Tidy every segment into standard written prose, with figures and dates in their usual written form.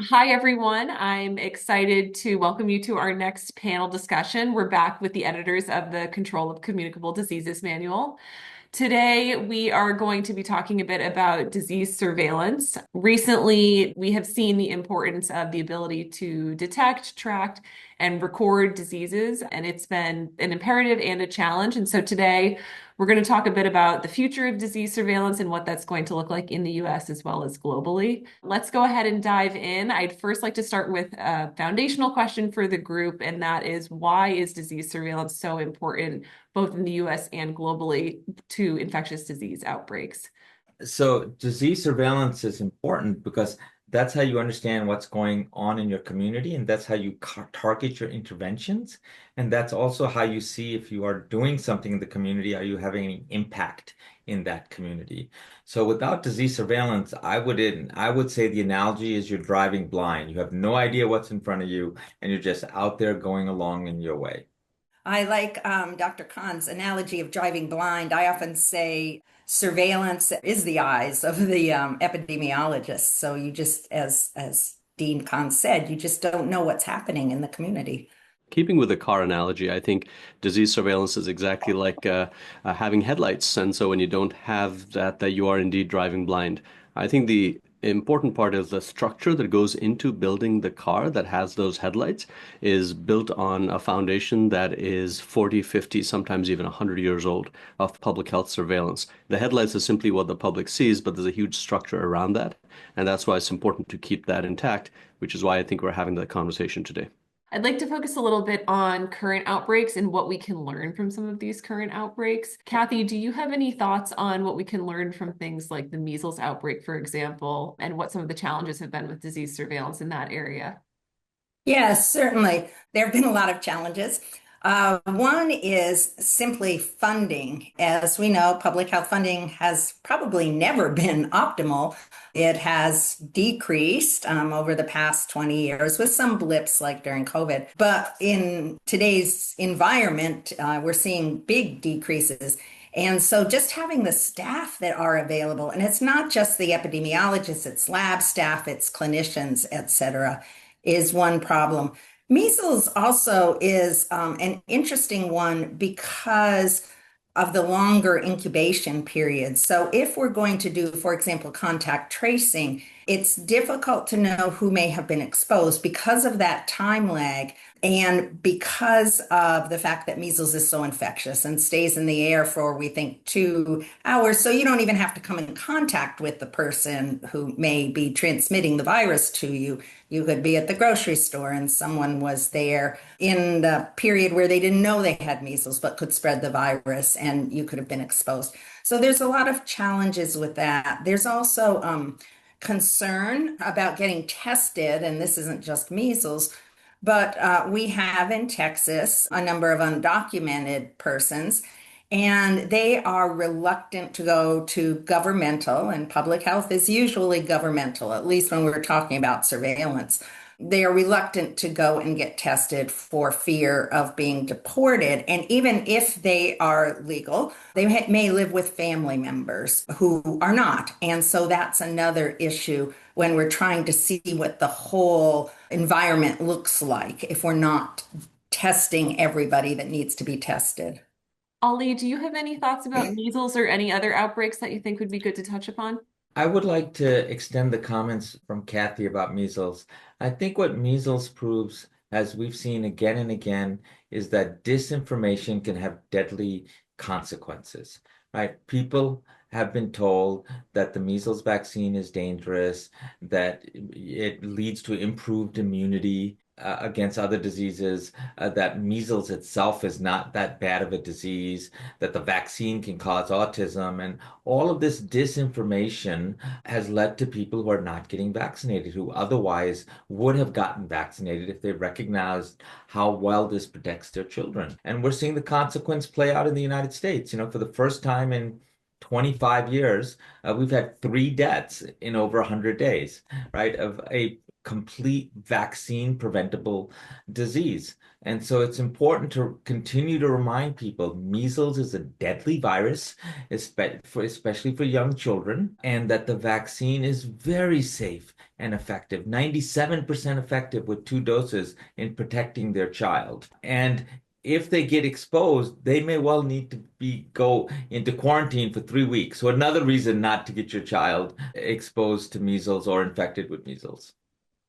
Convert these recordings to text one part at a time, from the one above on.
Hi, everyone. I'm excited to welcome you to our next panel discussion. We're back with the editors of the Control of Communicable Diseases Manual. Today, we are going to be talking a bit about disease surveillance. Recently, we have seen the importance of the ability to detect, track, and record diseases, and it's been an imperative and a challenge. And so today, we're going to talk a bit about the future of disease surveillance and what that's going to look like in the US as well as globally. Let's go ahead and dive in. I'd first like to start with a foundational question for the group, and that is, why is disease surveillance so important both in the US and globally to infectious disease outbreaks? So disease surveillance is important because that's how you understand what's going on in your community, and that's how you target your interventions. And that's also how you see if you are doing something in the community, are you having any impact in that community? So without disease surveillance, I would say the analogy is you're driving blind. You have no idea what's in front of you, and you're just out there going along in your way. I like Dr. Khan's analogy of driving blind. I often say surveillance is the eyes of the epidemiologist. So you just, as Dean Khan said, you just don't know what's happening in the community. Keeping with the car analogy, I think disease surveillance is exactly like having headlights. And so when you don't have that you are indeed driving blind. I think the important part is the structure that goes into building the car that has those headlights is built on a foundation that is 40, 50, sometimes even 100 years old of public health surveillance. The headlights are simply what the public sees, but there's a huge structure around that. And that's why it's important to keep that intact, which is why I think we're having that conversation today. I'd like to focus a little bit on current outbreaks and what we can learn from some of these current outbreaks. Kathy, do you have any thoughts on what we can learn from things like the measles outbreak, for example, and what some of the challenges have been with disease surveillance in that area? Yes, certainly. There have been a lot of challenges. One is simply funding. As we know, public health funding has probably never been optimal. It has decreased over the past 20 years with some blips like during COVID. But in today's environment, we're seeing big decreases. And so just having the staff that are available, and it's not just the epidemiologists, it's lab staff, it's clinicians, et cetera, is one problem. Measles also is an interesting one because of the longer incubation period. So if we're going to do, for example, contact tracing, it's difficult to know who may have been exposed because of that time lag and because of the fact that measles is so infectious and stays in the air for, we think, 2 hours. So you don't even have to come in contact with the person who may be transmitting the virus to you. You could be at the grocery store and someone was there in the period where they didn't know they had measles but could spread the virus and you could have been exposed. So there's a lot of challenges with that. There's also concern about getting tested, and this isn't just measles, but we have in Texas a number of undocumented persons, and they are reluctant to go to governmental, and public health is usually governmental, at least when we're talking about surveillance. They are reluctant to go and get tested for fear of being deported. And even if they are legal, they may live with family members who are not. And so that's another issue when we're trying to see what the whole environment looks like if we're not testing everybody that needs to be tested. Ali, do you have any thoughts about measles or any other outbreaks that you think would be good to touch upon? I would like to extend the comments from Kathy about measles. I think what measles proves, as we've seen again and again, is that disinformation can have deadly consequences, right? People have been told that the measles vaccine is dangerous, that it leads to improved immunity against other diseases, that measles itself is not that bad of a disease, that the vaccine can cause autism, and all of this disinformation has led to people who are not getting vaccinated, who otherwise would have gotten vaccinated if they recognized how well this protects their children. And we're seeing the consequence play out in the United States. For the first time in 25 years, we've had 3 deaths in over 100 days, right, of a complete vaccine preventable disease. And so it's important to continue to remind people measles is a deadly virus, especially for young children, and that the vaccine is very safe and effective, 97% effective with 2 doses in protecting their child. And if they get exposed, they may well need to go into quarantine for 3 weeks. So another reason not to get your child exposed to measles or infected with measles.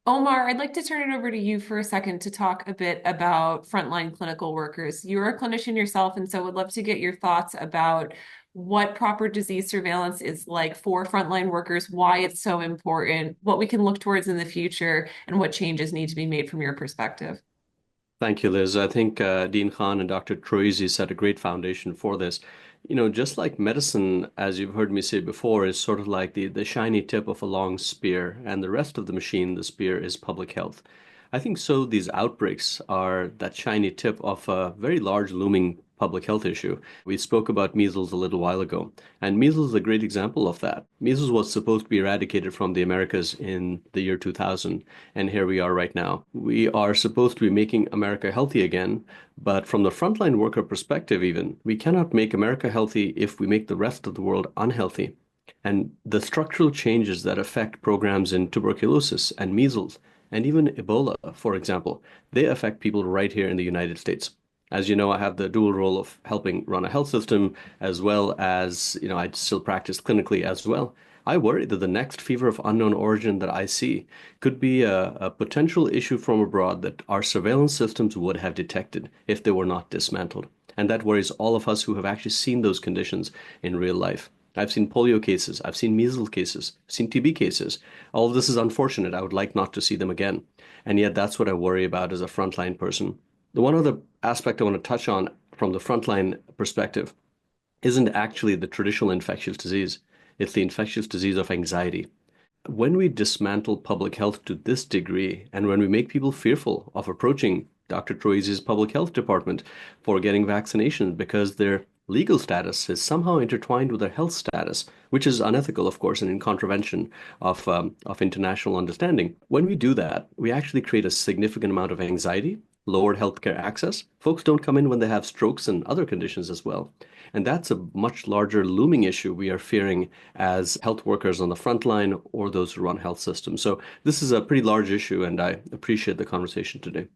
Omar, I'd like to turn it over to you for a second to talk a bit about frontline clinical workers. You're a clinician yourself, and so would love to get your thoughts about what proper disease surveillance is like for frontline workers, why it's so important, what we can look towards in the future, and what changes need to be made from your perspective. Thank you, Liz. I think Dean Khan and Dr. Troisi set a great foundation for this. Just like medicine, as you've heard me say before, is sort of like the shiny tip of a long spear, and the rest of the machine, the spear, is public health. I think so these outbreaks are that shiny tip of a very large looming public health issue. We spoke about measles a little while ago, and measles is a great example of that. Measles was supposed to be eradicated from the Americas in the year 2000, and here we are right now. We are supposed to be making America healthy again, but from the frontline worker perspective even, we cannot make America healthy if we make the rest of the world unhealthy. And the structural changes that affect programs in tuberculosis and measles and even Ebola, for example, they affect people right here in the United States. As you know, I have the dual role of helping run a health system as well as, I still practice clinically as well. I worry that the next fever of unknown origin that I see could be a potential issue from abroad that our surveillance systems would have detected if they were not dismantled. And that worries all of us who have actually seen those conditions in real life. I've seen polio cases, I've seen measles cases, I've seen TB cases. All of this is unfortunate. I would like not to see them again. And yet that's what I worry about as a frontline person. The one other aspect I want to touch on from the frontline perspective isn't actually the traditional infectious disease. It's the infectious disease of anxiety. When we dismantle public health to this degree, and when we make people fearful of approaching Dr. Troisi's public health department for getting vaccinations because their legal status is somehow intertwined with their health status, which is unethical, of course, and in contravention of international understanding. When we do that, we actually create a significant amount of anxiety, lowered healthcare access. Folks don't come in when they have strokes and other conditions as well. And that's a much larger looming issue we are fearing as health workers on the front line or those who run health systems. So this is a pretty large issue, and I appreciate the conversation today.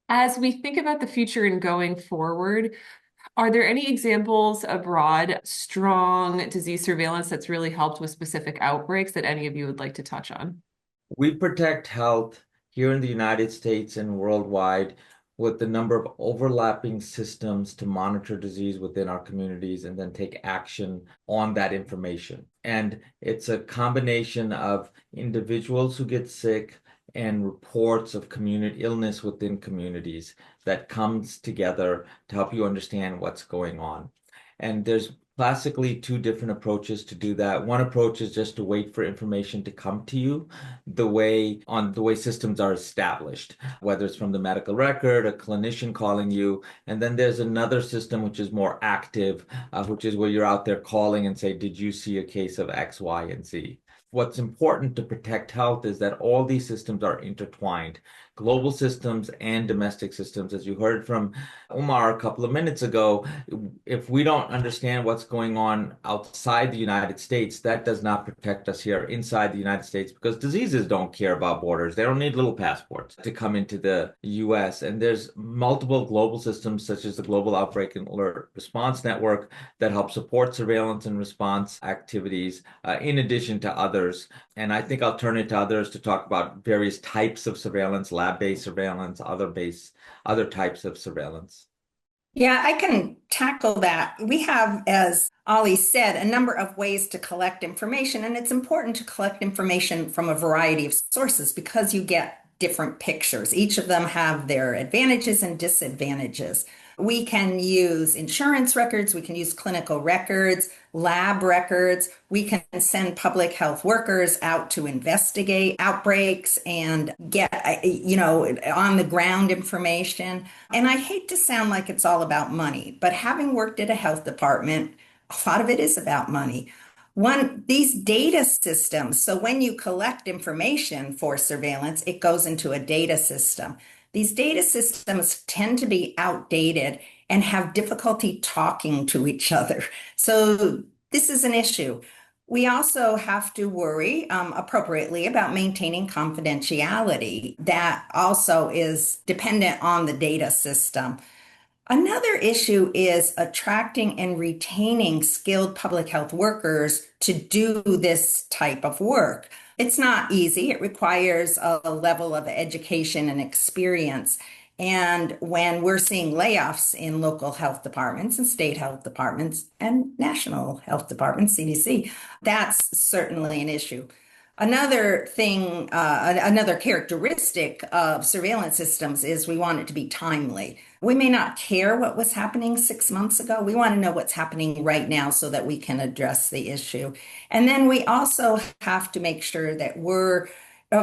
As we think about the future and going forward, are there any examples abroad, strong disease surveillance that's really helped with specific outbreaks that any of you would like to touch on? We protect health here in the United States and worldwide with the number of overlapping systems to monitor disease within our communities and then take action on that information. And it's a combination of individuals who get sick and reports of community illness within communities that comes together to help you understand what's going on. And there's classically two different approaches to do that. One approach is just to wait for information to come to you the way systems are established, whether it's from the medical record, a clinician calling you. And then there's another system which is more active, which is where you're out there calling and say, did you see a case of X, Y, and Z? What's important to protect health is that all these systems are intertwined, global systems and domestic systems. As you heard from Omar a couple of minutes ago, if we don't understand what's going on outside the United States, that does not protect us here inside the United States, because diseases don't care about borders. They don't need little passports to come into the US. And there's multiple global systems, such as the Global Outbreak and Alert Response Network, that help support surveillance and response activities, in addition to others. And I think I'll turn it to others to talk about various types of surveillance, lab-based surveillance, other types of surveillance. Yeah, I can tackle that. We have, as Ollie said, a number of ways to collect information, and it's important to collect information from a variety of sources because you get different pictures. Each of them have their advantages and disadvantages. We can use insurance records, we can use clinical records, lab records. We can send public health workers out to investigate outbreaks and get, on the ground information. And I hate to sound like it's all about money, but having worked at a health department, a lot of it is about money. These data systems, so when you collect information for surveillance, it goes into a data system. These data systems tend to be outdated and have difficulty talking to each other. So this is an issue. We also have to worry appropriately about maintaining confidentiality. That also is dependent on the data system. Another issue is attracting and retaining skilled public health workers to do this type of work. It's not easy. It requires a level of education and experience. And when we're seeing layoffs in local health departments and state health departments and national health departments, CDC, that's certainly an issue. Another thing, another characteristic of surveillance systems is we want it to be timely. We may not care what was happening 6 months ago. We want to know what's happening right now so that we can address the issue. And then we also have to make sure that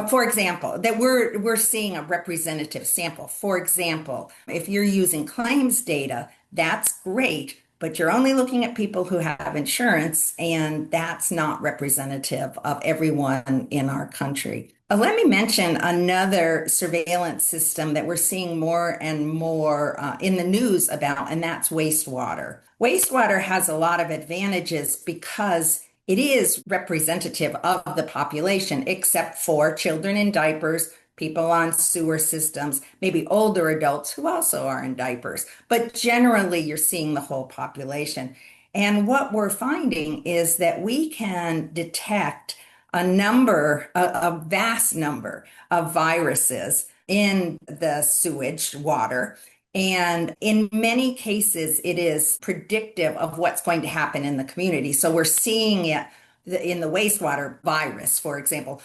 for example, that we're seeing a representative sample. For example, if you're using claims data, that's great, but you're only looking at people who have insurance, and that's not representative of everyone in our country. Let me mention another surveillance system that we're seeing more and more in the news about, and that's wastewater. Wastewater has a lot of advantages because it is representative of the population, except for children in diapers, people on sewer systems, maybe older adults who also are in diapers. But generally, you're seeing the whole population. And what we're finding is that we can detect a vast number of viruses in the sewage water. And in many cases, it is predictive of what's going to happen in the community. So we're seeing it in the wastewater virus, for example,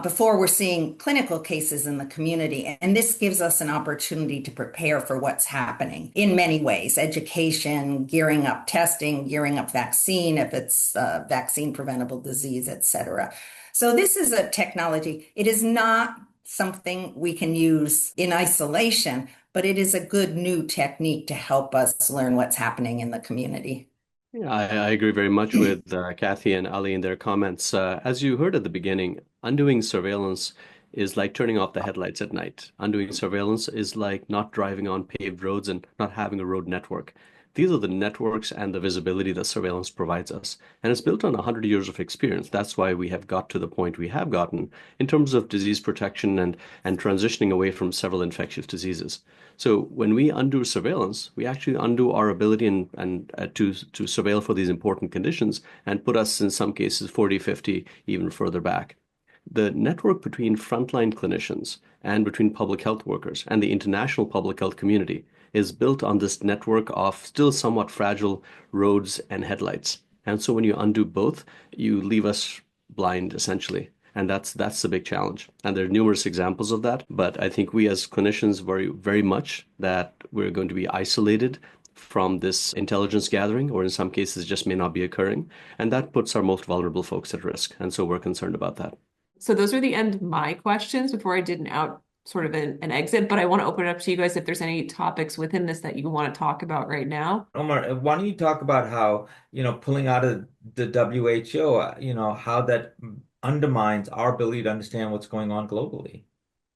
before we're seeing clinical cases in the community. And this gives us an opportunity to prepare for what's happening in many ways: education, gearing up testing, gearing up vaccine, if it's vaccine preventable disease, et cetera. So this is a technology. It is not something we can use in isolation, but it is a good new technique to help us learn what's happening in the community. Yeah, I agree very much with Kathy and Ali in their comments. As you heard at the beginning, undoing surveillance is like turning off the headlights at night. Undoing surveillance is like not driving on paved roads and not having a road network. These are the networks and the visibility that surveillance provides us. And it's built on 100 years of experience. That's why we have got to the point we have gotten in terms of disease protection and transitioning away from several infectious diseases. So when we undo surveillance, we actually undo our ability to surveil for these important conditions and put us in some cases 40, 50, even further back. The network between frontline clinicians and between public health workers and the international public health community is built on this network of still somewhat fragile roads and headlights. And so when you undo both, you leave us blind essentially. And that's the big challenge. And there are numerous examples of that. But I think we as clinicians worry very much that we're going to be isolated from this intelligence gathering, or in some cases just may not be occurring. And that puts our most vulnerable folks at risk. And so we're concerned about that. So those are the end of my questions before I did an exit, but I want to open it up to you guys if there's any topics within this that you want to talk about right now. Omar, why don't you talk about how, pulling out of the WHO, how that undermines our ability to understand what's going on globally?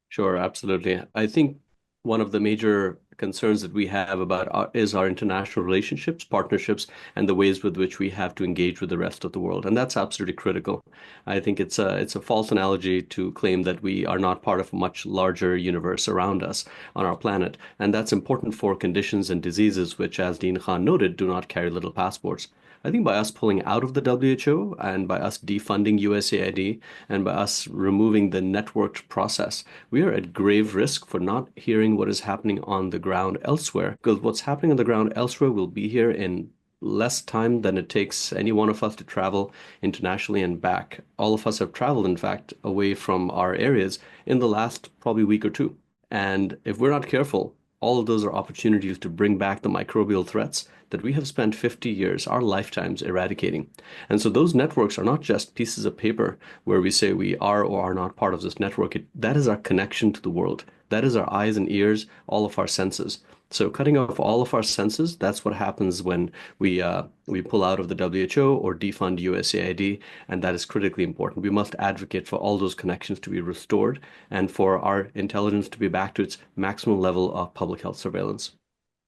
Sure, absolutely. I think one of the major concerns that we have is our international relationships, partnerships, and the ways with which we have to engage with the rest of the world. And that's absolutely critical. I think it's a false analogy to claim that we are not part of a much larger universe around us on our planet. And that's important for conditions and diseases which, as Dean Khan noted, do not carry little passports. I think by us pulling out of the WHO and by us defunding USAID and by us removing the networked process, we are at grave risk for not hearing what is happening on the ground elsewhere. Because what's happening on the ground elsewhere will be here in less time than it takes any one of us to travel internationally and back. All of us have traveled, in fact, away from our areas in the last probably week or two. And if we're not careful, all of those are opportunities to bring back the microbial threats that we have spent 50 years, our lifetimes, eradicating. And so those networks are not just pieces of paper where we say we are or are not part of this network. That is our connection to the world. That is our eyes and ears, all of our senses. So cutting off all of our senses, that's what happens when we pull out of the WHO or defund USAID, and that is critically important. We must advocate for all those connections to be restored and for our intelligence to be back to its maximum level of public health surveillance.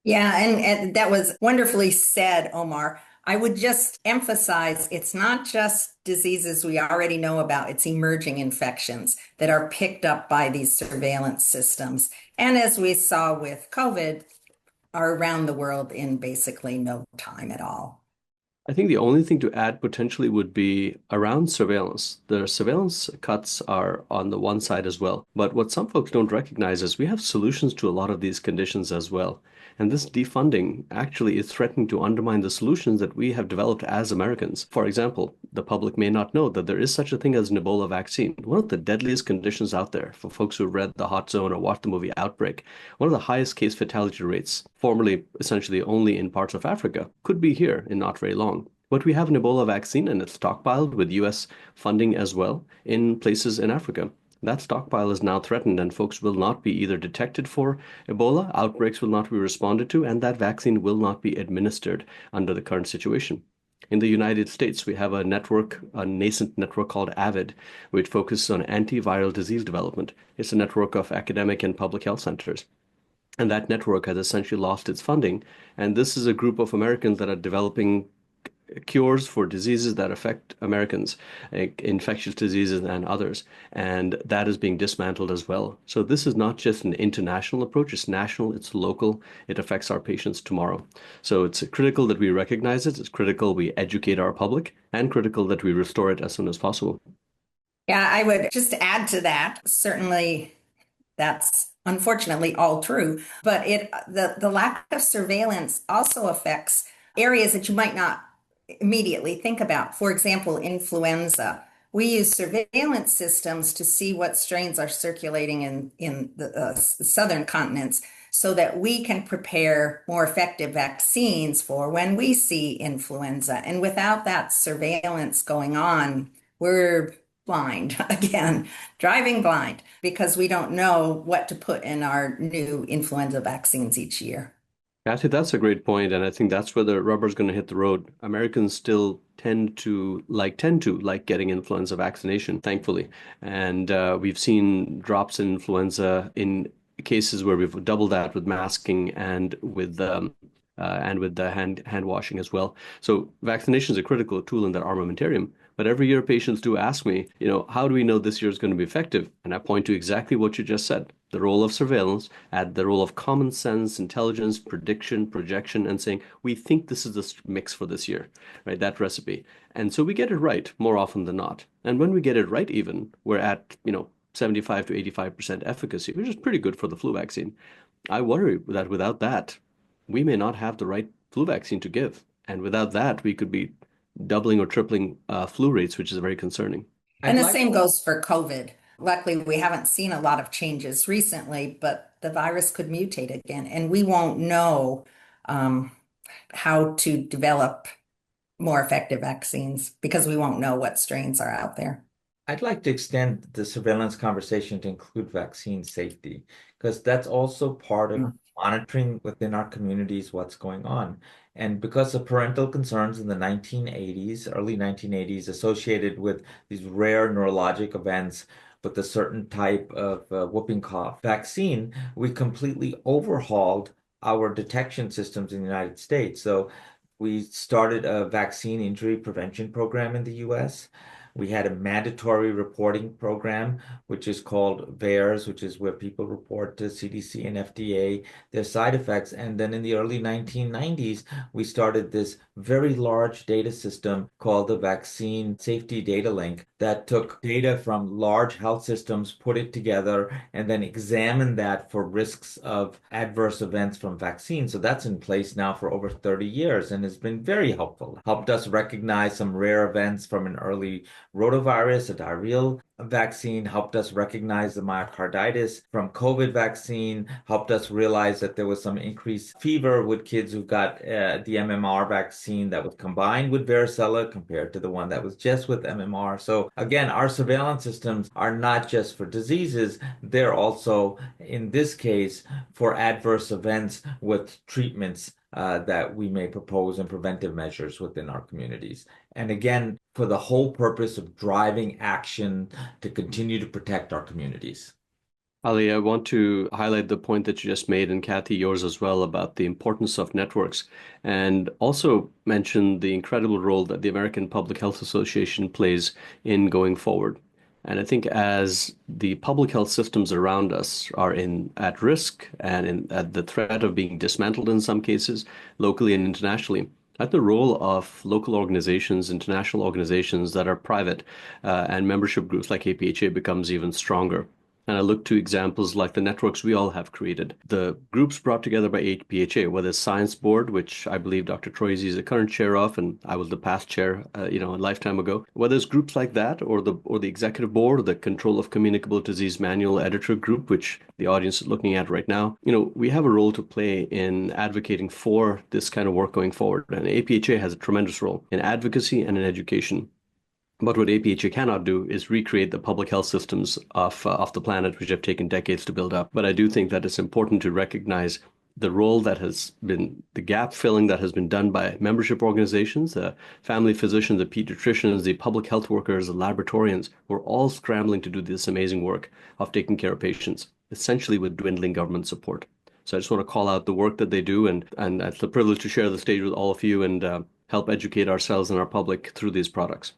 Yeah, and that was wonderfully said, Omar. I would just emphasize it's not just diseases we already know about, it's emerging infections that are picked up by these surveillance systems. And as we saw with COVID, are around the world in basically no time at all. I think the only thing to add potentially would be around surveillance. The surveillance cuts are on the one side as well. But what some folks don't recognize is we have solutions to a lot of these conditions as well. And this defunding actually is threatening to undermine the solutions that we have developed as Americans. For example, the public may not know that there is such a thing as an Ebola vaccine, one of the deadliest conditions out there. For folks who read The Hot Zone or watched the movie Outbreak, one of the highest case fatality rates, formerly essentially only in parts of Africa, could be here in not very long. But we have an Ebola vaccine and it's stockpiled with US funding as well in places in Africa. That stockpile is now threatened, and folks will not be either detected for Ebola, outbreaks will not be responded to, and that vaccine will not be administered under the current situation. In the United States, we have a network, a nascent network called AVID, which focuses on antiviral disease development. It's a network of academic and public health centers. And that network has essentially lost its funding. And this is a group of Americans that are developing cures for diseases that affect Americans, like infectious diseases and others. And that is being dismantled as well. So this is not just an international approach, it's national, it's local, it affects our patients tomorrow. So it's critical that we recognize it, it's critical we educate our public, and critical that we restore it as soon as possible. Yeah, I would just add to that. Certainly, that's unfortunately all true, but the lack of surveillance also affects areas that you might not immediately think about. For example, influenza. We use surveillance systems to see what strains are circulating in the southern continents so that we can prepare more effective vaccines for when we see influenza. And without that surveillance going on, we're blind again, driving blind because we don't know what to put in our new influenza vaccines each year. Kathy, that's a great point, and I think that's where the rubber's going to hit the road. Americans still tend to like getting influenza vaccination, thankfully, and we've seen drops in influenza in cases where we've doubled that with masking and with the hand washing as well. So vaccination is a critical tool in that armamentarium. But every year patients do ask me, how do we know this year is going to be effective? And I point to exactly what you just said, the role of surveillance, add the role of common sense, intelligence, prediction, projection, and saying, we think this is the mix for this year, right? That recipe. And so we get it right more often than not. And when we get it right, even, we're at, 75 to 85% efficacy, which is pretty good for the flu vaccine. I worry that without that, we may not have the right flu vaccine to give. And without that, we could be doubling or tripling flu rates, which is very concerning. And the same goes for COVID. Luckily, we haven't seen a lot of changes recently, but the virus could mutate again, and we won't know how to develop more effective vaccines because we won't know what strains are out there. I'd like to extend the surveillance conversation to include vaccine safety, because that's also part of monitoring within our communities what's going on. And because of parental concerns in the 1980s, early 1980s, associated with these rare neurologic events with a certain type of whooping cough vaccine, we completely overhauled our detection systems in the United States. So we started a vaccine injury prevention program in the US. We had a mandatory reporting program, which is called VAERS, which is where people report to CDC and FDA their side effects. And then in the early 1990s, we started this very large data system called the Vaccine Safety Data Link that took data from large health systems, put it together, and then examined that for risks of adverse events from vaccines. So that's in place now for over 30 years and has been very helpful. Helped us recognize some rare events from an early rotavirus, a diarrheal vaccine, helped us recognize the myocarditis from COVID vaccine, helped us realize that there was some increased fever with kids who got the MMR vaccine that was combined with varicella compared to the one that was just with MMR. So again, our surveillance systems are not just for diseases, they're also, in this case, for adverse events with treatments that we may propose and preventive measures within our communities. And again, for the whole purpose of driving action to continue to protect our communities. Ali, I want to highlight the point that you just made, and Kathy, yours as well, about the importance of networks, and also mention the incredible role that the American Public Health Association plays in going forward. And I think as the public health systems around us are at risk and at the threat of being dismantled in some cases, locally and internationally, at the role of local organizations, international organizations that are private, and membership groups like APHA becomes even stronger. And I look to examples like the networks we all have created. The groups brought together by APHA, whether it's Science Board, which I believe Dr. Troisi is the current chair of, and I was the past chair, a lifetime ago. Whether it's groups like that, or the executive board, or the Control of Communicable Disease Manual Editor Group, which the audience is looking at right now, we have a role to play in advocating for this kind of work going forward. And APHA has a tremendous role in advocacy and in education. But what APHA cannot do is recreate the public health systems of the planet, which have taken decades to build up. But I do think that it's important to recognize the role that has been, the gap filling that has been done by membership organizations, the family physicians, the pediatricians, the public health workers, the laboratorians, who are all scrambling to do this amazing work of taking care of patients, essentially with dwindling government support. So I just want to call out the work that they do, and it's a privilege to share the stage with all of you and help educate ourselves and our public through these products.